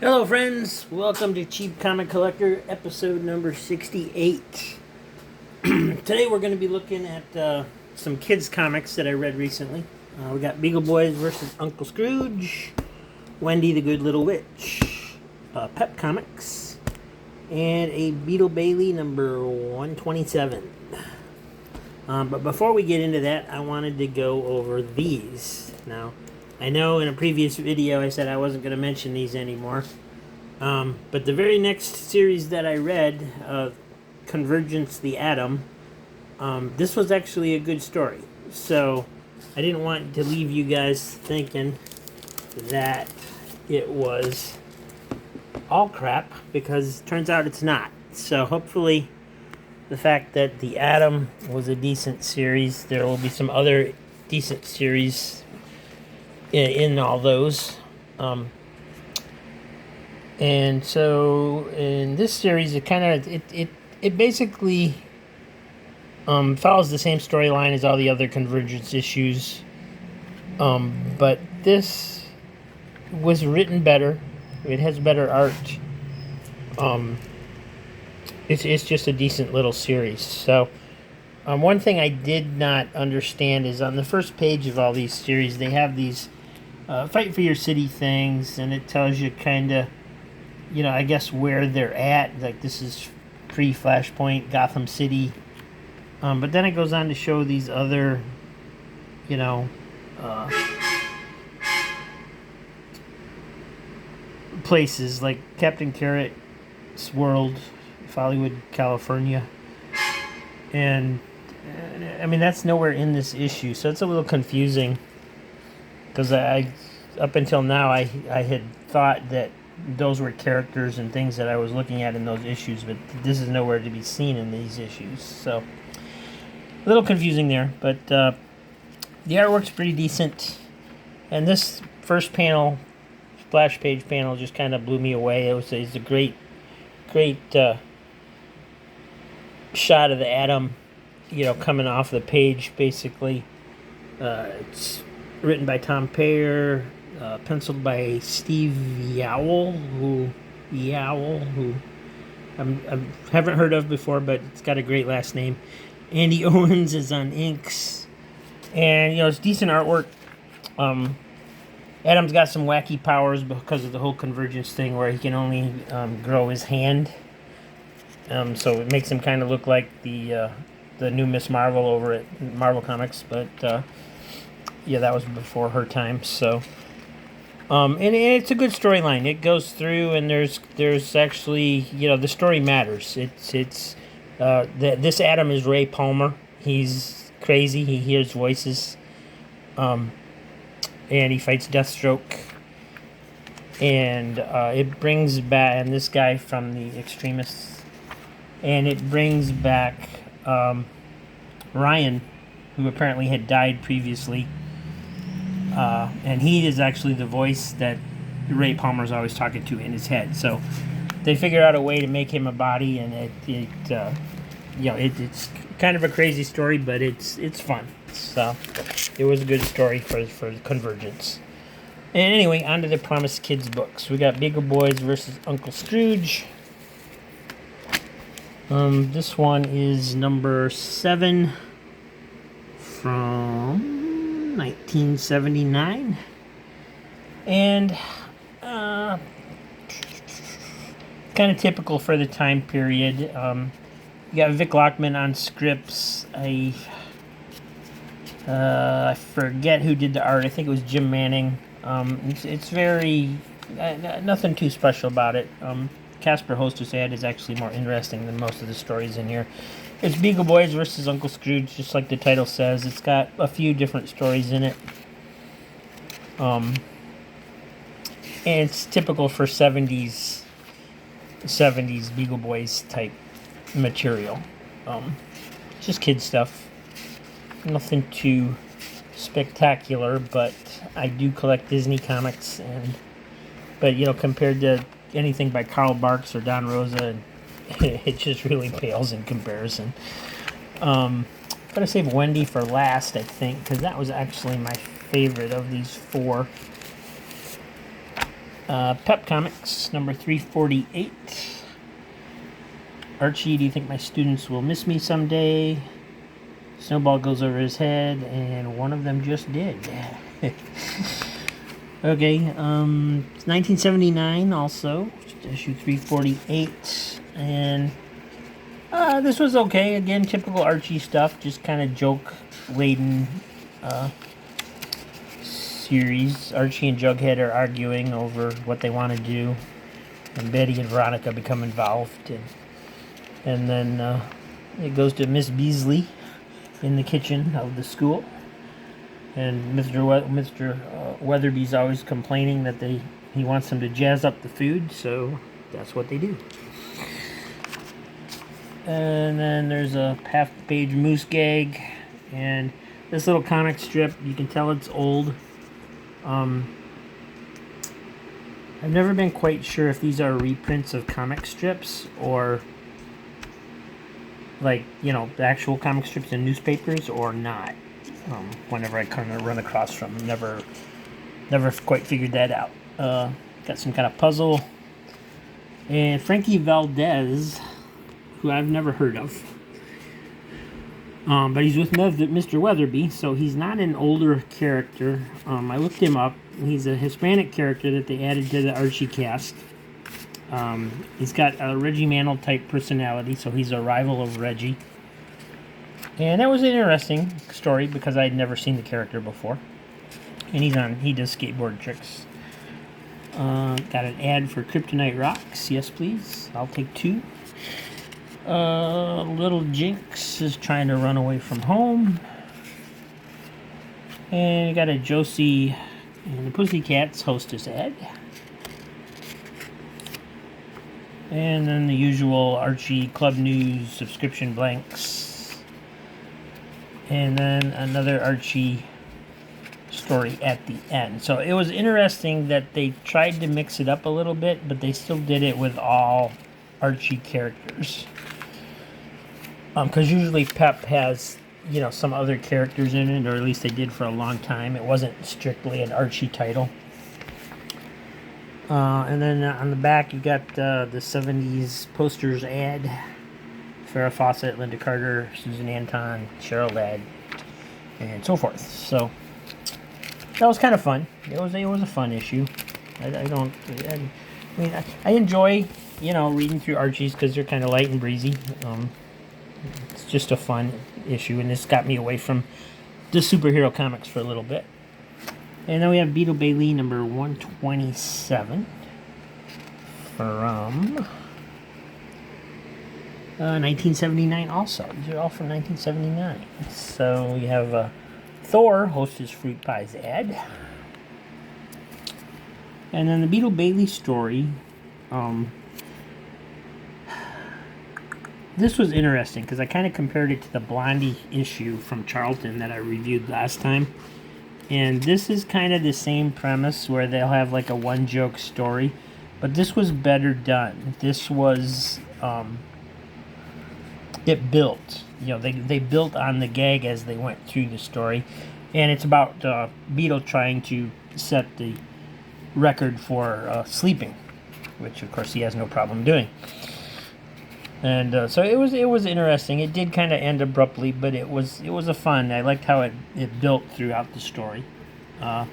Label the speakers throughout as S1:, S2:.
S1: Hello, friends. Welcome to Cheap Comic Collector, episode number 68. Today, we're going to be looking at some kids' comics that I read recently. We got Beagle Boys versus Uncle Scrooge, Wendy the Good Little Witch, Pep Comics, and a Beetle Bailey number 127. But before we get into that, I wanted to go over these. Now, I know in a previous video I said I wasn't going to mention these anymore. But the very next series that I read, Convergence the Atom, this was actually a good story. So I didn't want to leave you guys thinking that it was all crap, because it turns out it's not. So hopefully the fact that the Atom was a decent series, there will be some other decent series in all those. And so in this series, it basically follows the same storyline as all the other Convergence issues. But this was written better. It has better art. It's just a decent little series. So one thing I did not understand is on the first page of all these series, they have these fight for your city things, and it tells you kind of, I guess where they're at. Like, this is pre-Flashpoint, Gotham City. But then it goes on to show these other, places like Captain Carrot's world, Hollywood, California. And, I mean, that's nowhere in this issue, so it's a little confusing. Because up until now, I had thought that those were characters and things that I was looking at in those issues, but this is nowhere to be seen in these issues. So, a little confusing there, but the artwork's pretty decent. And this first panel, splash page panel, just kind of blew me away. It's a great shot of the Atom, coming off the page, basically. It's written by Tom Payer, penciled by Steve Yowell, who I haven't heard of before, but it's got a great last name. Andy Owens is on inks, and it's decent artwork. Adam's got some wacky powers because of the whole Convergence thing, where he can only grow his hand. So it makes him kind of look like the new Miss Marvel over at Marvel Comics, but that was before her time. So, and it's a good storyline. It goes through, and there's actually, the story matters. This Atom is Ray Palmer. He's crazy. He hears voices, and he fights Deathstroke. And it brings back, and this guy from the Extremists, and it brings back Ryan, who apparently had died previously. And he is actually the voice that Ray Palmer's always talking to in his head. So they figured out a way to make him a body, and it's kind of a crazy story, but it's fun. So it was a good story for Convergence. And anyway, on to the Promised Kids books. We got Beagle Boys versus Uncle Scrooge. This one is number 7 from 1979, and kind of typical for the time period. You got Vic Lockman on scripts. I forget who did the art. I think it was Jim Manning. It's very nothing too special about it. Casper Hostess ad is actually more interesting than most of the stories in here. It's Beagle Boys versus Uncle Scrooge, just like the title says. It's got a few different stories in it. And it's typical for 70s Beagle Boys type material. Just kid stuff. Nothing too spectacular, but I do collect Disney comics, but compared to anything by Carl Barks or Don Rosa, it just really pales in comparison. I'm going to save Wendy for last, I think, because that was actually my favorite of these four. Pep Comics, number 348. Archie, do you think my students will miss me someday? Snowball goes over his head, and one of them just did. Okay, it's 1979 also, issue 348, and this was okay. Again, typical Archie stuff, just kind of joke-laden series. Archie and Jughead are arguing over what they want to do, and Betty and Veronica become involved, and then it goes to Miss Beasley in the kitchen of the school, and Mr. Weatherby's always complaining that he wants them to jazz up the food, so that's what they do. And then there's a half-page moose gag, and this little comic strip, you can tell it's old. I've never been quite sure if these are reprints of comic strips or, like, you know, the actual comic strips in newspapers or not. Whenever I kind of run across them, never quite figured that out. Got some kind of puzzle, and Frankie Valdez, who I've never heard of, but he's with Mr. Weatherby, so he's not an older character. I looked him up. He's a Hispanic character that they added to the Archie cast. He's got a Reggie Mantle type personality, so he's a rival of Reggie. And that was an interesting story because I had never seen the character before. And he does skateboard tricks. Got an ad for Kryptonite Rocks. Yes, please. I'll take 2. Little Jinx is trying to run away from home. And you got a Josie and the Pussycats hostess ad. And then the usual Archie Club News subscription blanks. And then another Archie story at the end. So it was interesting that they tried to mix it up a little bit, but they still did it with all Archie characters. Because usually Pep has, you know, some other characters in it, or at least they did for a long time. It wasn't strictly an Archie title. And then on the back you got the 70s posters ad. Farrah Fawcett, Linda Carter, Susan Anton, Cheryl Ladd, and so forth. So that was kind of fun. It was a fun issue. I enjoy, you know, reading through Archies because they're kind of light and breezy. It's just a fun issue, and this got me away from the superhero comics for a little bit. And then we have Beetle Bailey number 127 from 1979 also. These are all from 1979. So we have Thor hosts his Fruit Pies ad. And then the Beetle Bailey story. This was interesting because I kind of compared it to the Blondie issue from Charlton that I reviewed last time. And this is kind of the same premise where they'll have like a one-joke story. But this was better done. This was... it built. You know, they built on the gag as they went through the story. And it's about Beetle trying to set the record for sleeping, which of course he has no problem doing. And so it was interesting. It did kind of end abruptly, but it was a fun. I liked how it built throughout the story. And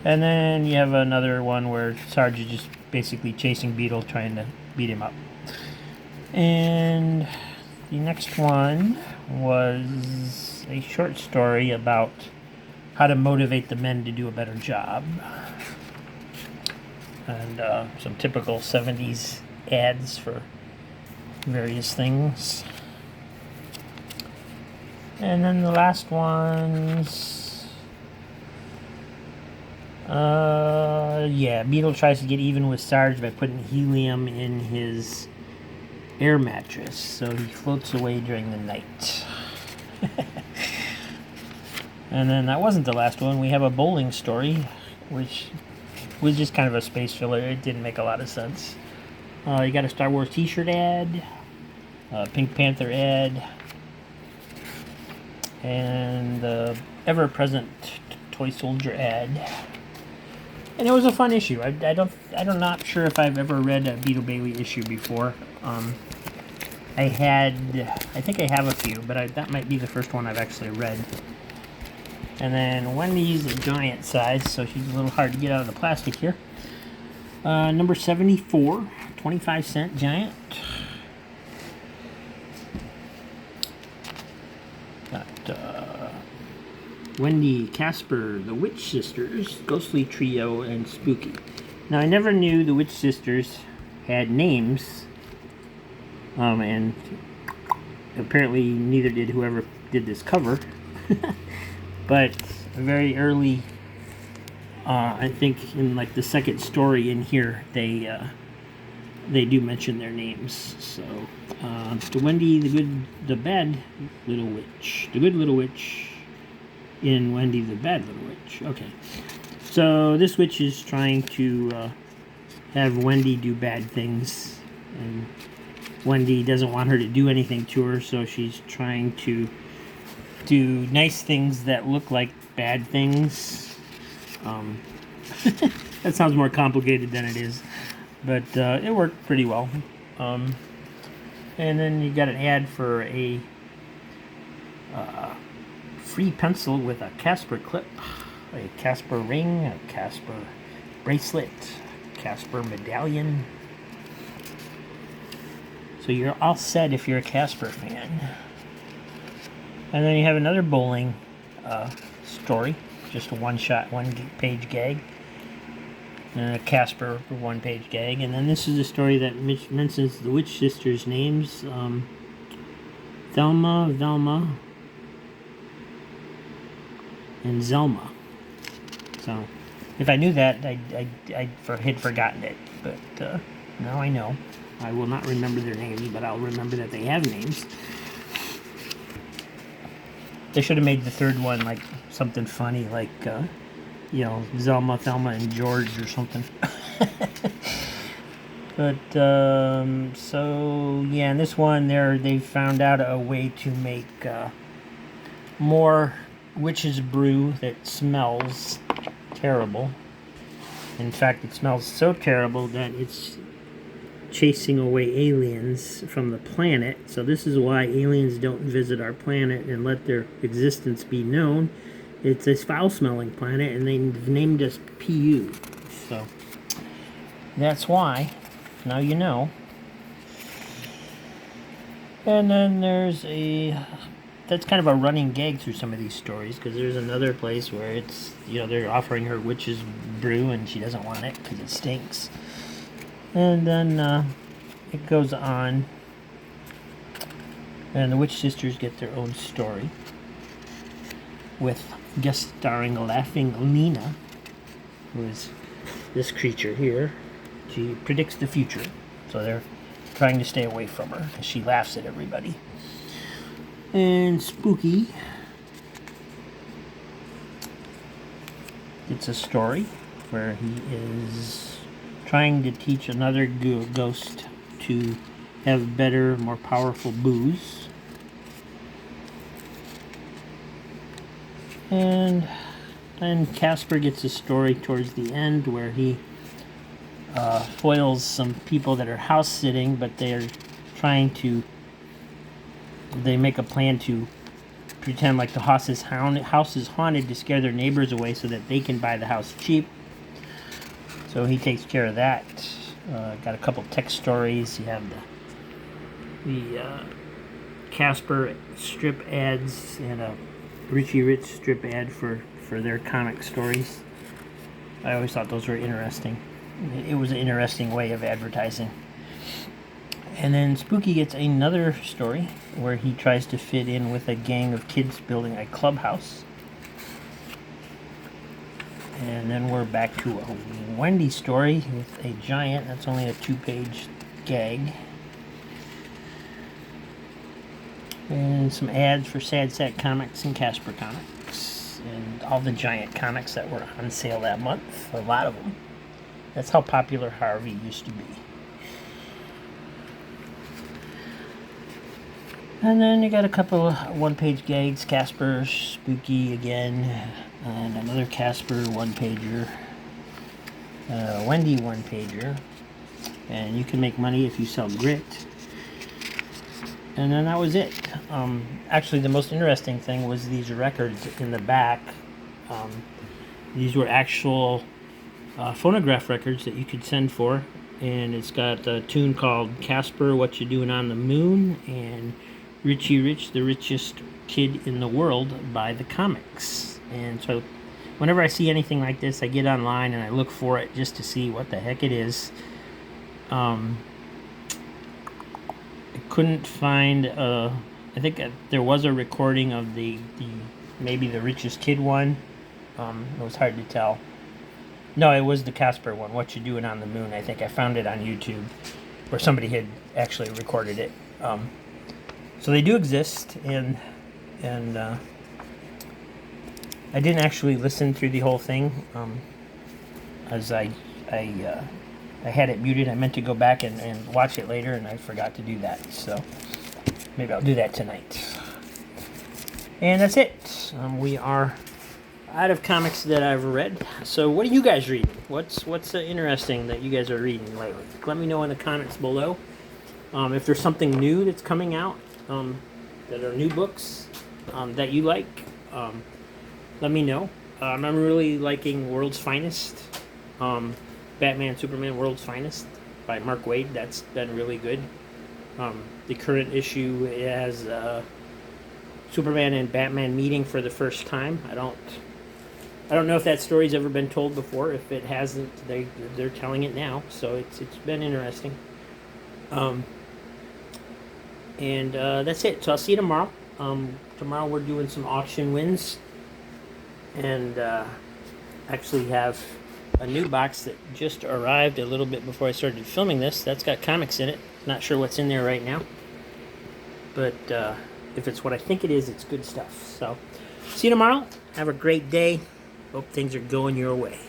S1: then you have another one where Sarge is just basically chasing Beetle, trying to beat him up. And the next one was a short story about how to motivate the men to do a better job. And some typical 70s ads for various things. And then the last ones, Beetle tries to get even with Sarge by putting helium in his air mattress, so he floats away during the night. And then that wasn't the last one. We have a bowling story, which was just kind of a space filler. It didn't make a lot of sense. You got a Star Wars t-shirt ad, a Pink Panther ad, and the ever-present toy soldier ad. And it was a fun issue. I'm not sure if I've ever read a Beetle Bailey issue before. I think I have a few, but that might be the first one I've actually read. And then Wendy's a giant size, so she's a little hard to get out of the plastic here. Number 74, 25-cent giant. Got Wendy, Casper, the Witch Sisters, Ghostly Trio, and Spooky. Now, I never knew the Witch Sisters had names, and apparently neither did whoever did this cover. But very early, I think in like the second story in here, they do mention their names. So, the Wendy, the bad little witch, the good little witch, in Wendy the Bad Little Witch. Okay. So this witch is trying to have Wendy do bad things. And Wendy doesn't want her to do anything to her, so she's trying to do nice things that look like bad things. That sounds more complicated than it is. But it worked pretty well. And then you got an ad for a free pencil with a Casper clip, a Casper ring, a Casper bracelet, Casper medallion. So you're all set if you're a Casper fan. And then you have another bowling story, just a one-shot, one-page gag. And a Casper one-page gag. And then this is a story that mentions the Witch Sisters' names. Thelma, Velma, and Zelma. So, if I knew that, I had forgotten it. But now I know. I will not remember their names, but I'll remember that they have names. They should have made the third one like something funny, like Zelma, Thelma, and George or something. But so yeah, in this one, they found out a way to make more witch's brew that smells terrible. In fact, it smells so terrible that it's chasing away aliens from the planet. So this is why aliens don't visit our planet and let their existence be known. It's a foul-smelling planet, and they've named us PU. So that's why. Now you know. And then there's that's kind of a running gag through some of these stories, because there's another place where it's, they're offering her witch's brew and she doesn't want it because it stinks. And then it goes on, and the Witch Sisters get their own story with guest starring Laughing Lena, who is this creature here. She predicts the future, so they're trying to stay away from her because she laughs at everybody. And Spooky, it's a story where he is trying to teach another ghost to have better, more powerful booze. And then Casper gets a story towards the end where he foils some people that are house sitting, but they're they make a plan to pretend like the house is haunted to scare their neighbors away so that they can buy the house cheap. So he takes care of that. Got a couple text stories. You have the Casper strip ads and a Richie Rich strip ad for their comic stories. I always thought those were interesting. It was an interesting way of advertising. And then Spooky gets another story where he tries to fit in with a gang of kids building a clubhouse. And then we're back to a Wendy story with a giant. That's only a 2-page gag. And some ads for Sad Sack Comics and Casper Comics. And all the giant comics that were on sale that month. A lot of them. That's how popular Harvey used to be. And then you got a couple of 1-page gags. Casper, Spooky again, and another Casper 1-pager. Wendy one-pager. And you can make money if you sell grit. And then that was it. Actually, the most interesting thing was these records in the back. These were actual phonograph records that you could send for. And it's got a tune called Casper, What You Doing on the Moon, and Richie Rich, the Richest Kid in the World by the Comics. And so whenever I see anything like this, I get online and I look for it just to see what the heck it is. I couldn't find, I think there was a recording of maybe the Richest Kid one. It was hard to tell. No, it was the Casper one, What You Doing on the Moon. I think I found it on YouTube, where somebody had actually recorded it. So they do exist, and I didn't actually listen through the whole thing, as I had it muted. I meant to go back and watch it later, and I forgot to do that. So maybe I'll do that tonight. And that's it. We are out of comics that I've read. So what are you guys reading? What's interesting that you guys are reading lately? Let me know in the comments below. If there's something new that's coming out, that are new books that you like, let me know. I'm really liking World's Finest. Batman, Superman, World's Finest by Mark Waid. That's been really good. The current issue has Superman and Batman meeting for the first time. I don't know if that story's ever been told before. If it hasn't, they're telling it now. So it's been interesting. And that's it. So I'll see you tomorrow. Tomorrow we're doing some auction wins, and actually have a new box that just arrived a little bit before I started filming this. That's got comics in it. Not sure what's in there right now, but if it's what I think it is, it's good stuff. So see you tomorrow. Have a great day. Hope things are going your way.